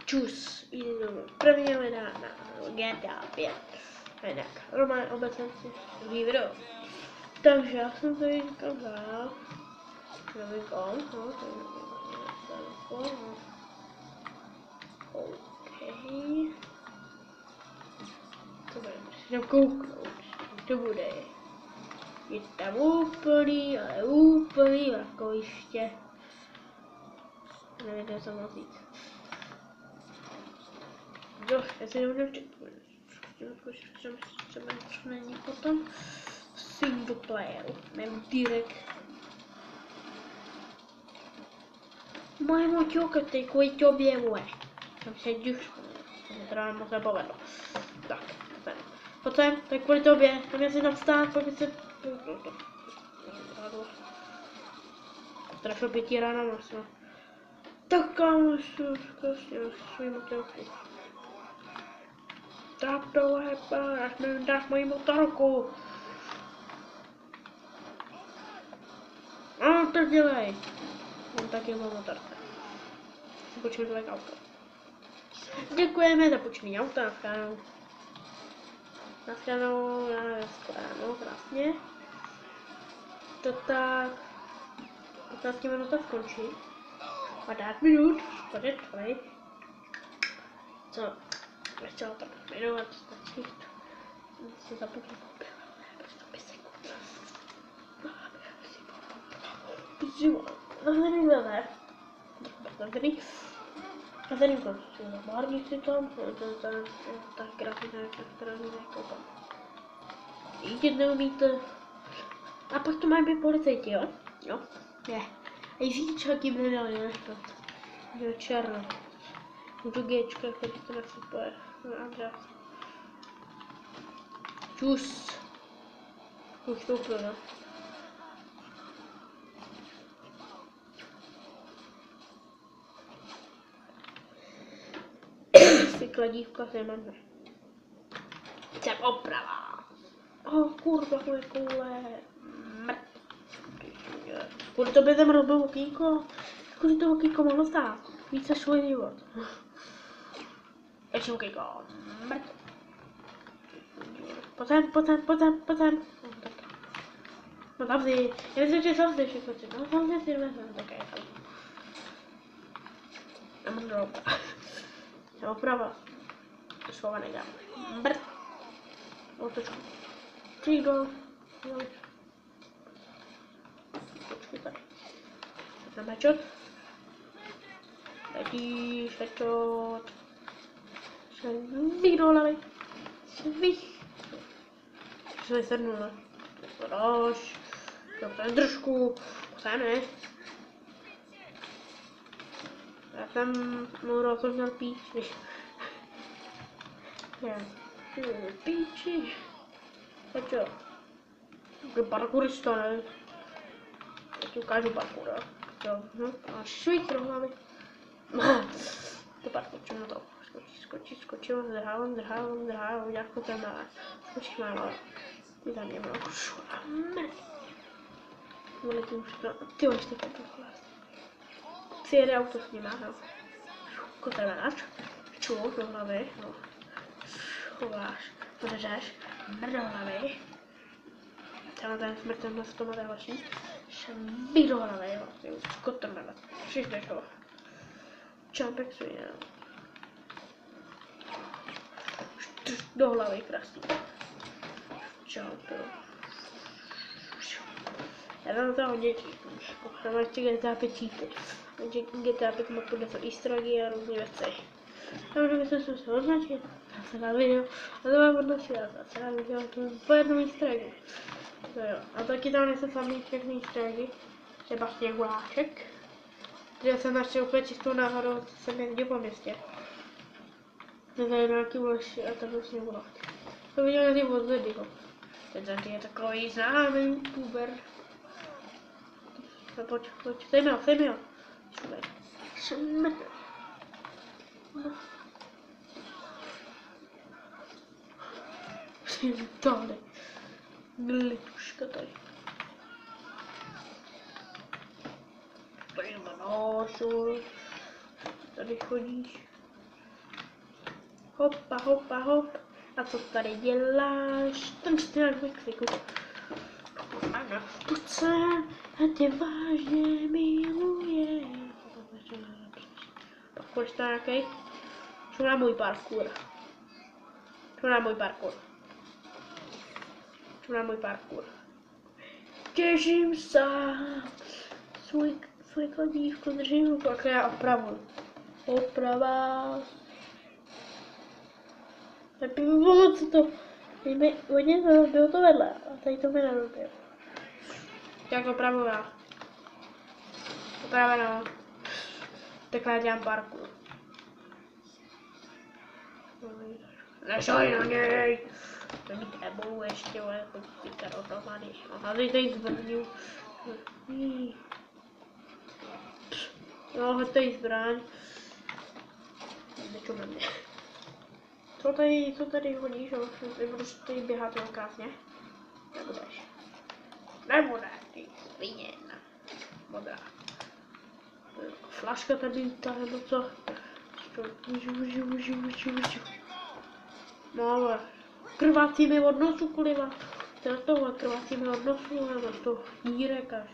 čus, první hledá na GTA 5. A jinak, Roman obecně druhý video. Takže já jsem tady říkal dál. Novinkou, no, to je novinkou. OK. To bude musím kouknout, to bude. Je tam úplný, ale úplný vlakoviště. Nevím, co mám říct. Jo, já si nebudem čeknout. Co není potom single playeru, nebo direkt. Moje moťoka, teď kvůli tobě moje. Jsem se duš, to mi teda moc nepovedlo. Tak, pojď sem, tak kvůli tobě, tam si tam stát, pojď se... Trefil 5 rána masno. Tak kámoš, prostě svůj motorku. Tak to hepa, až mi dáš moji motorku. No, to dělej. Mám taky moju motorku. Počkej to auto. Děkujeme za počný auto, naschledanou. Naschledanou, naschledanou, krásně. To tak... 15 minut to skončí. 15 minut, podečkej. Co? Ještě to minut, stačí. Se zapomněl koupit. Prostě 5 sekund. A tady to barvní si tam, ta grafika, která mi nekoupám. Jít neumíte. A pak to mají být policajti, jo? Jo? Ne. A řidičáky by nedali nešpat. Je černo. Tu Gčka, který to nasypuje. Čus. Už to úplně. Si kladívka se máme. Jsem oprava. Kurva, koule. Kvůli tobě jsem rozbil okýnko. Kvůli to okýnko mohlo stát. Víc než svůj život. Ještě okýnko. Pojď sem. No tam si. Já myslím, že jsem si všechno si. No tam si vezmeme. Tak je to. Nemám droga. Jsem oprava. Slova nedám. Otočku. Třído. Počkej tady. Jsem hečot. Letíš, hečot. Svých do hlavy. Svých. Co je sednul, ne? Podáš. Tam držku. Sem ne. Já jsem mluvil, co měl píči. Píči. Tak jo. To parkourista, ne? Já ti ukážu parkour, jo. A švít do hlavy. To parkour, čím na to. Skočím, zdrhávám, jak to tam dá. Skočím na hlavě. Ty tam je mnou. Letím už to. Ty máš ty parkour. Přijede auto s nima, jo. Kotrnáč. Čuk do hlavy, no. Chováš, podržeš, do hlavy. Třeba ten smrtelnost v tom a další. Šambí do hlavy, jo. Ty už kotrnáč. Všichni to. Čampek svůj, jo. Do hlavy, krásný. Čamp, jo. Já tam to hodně číknu. Tam ještě GTA 5 číknu. Takže GTA 5 má podle to easter eggy a různé věci. Takže bychom se označit. Já se dám video. A to mám odnosit. Já se dám video. To je po jednom easter eggu. To jo. A taky tam nejsou samý všechny easter eggy. Třeba sněhuláček. Protože jsem našel úplně čistou náhodou, co jsem někde po městě. To je nějaký vložší a to byl sněhuláček. To viděl někdy od Zedyho. Ten Zedy je takový známý youtuber. No pojď, sejmi ho. Šumet. Jsem tady. Glituška tady. Tady na nosu. Tady chodíš. Hopa, hopa, hop. A co tady děláš? Ten styl v Mexiku. Ano, to se tě vážně miluje. Pak to nějaký? Šel na můj parkour. Šel na můj parkour. Šel na můj parkour. Těším se. Svůj kladívko držím, pak já opravuju. Oprava. Tak mi pomoct to. Hodně to bylo to vedle, a tady to mi nerobilo. Jak opravuju já. Opraveno. Takhle já dělám parkour. Nešoj na něj! To mít ebolu ještě, ale pojď teďka dohromady. Aha, teď tady zbrňu. No, tady zbraň. Nečo na mě. Co tady hodíš, jo? Budeš tady běhat jo krásně? Nebudeš. Nebudeš, ty sviněna. Modrá. Flaška tady lítá, nebo co? No ale krvácí mi od nosu, kuliva. To je tohle, krvácí mi od nosu, nebo to dírek až.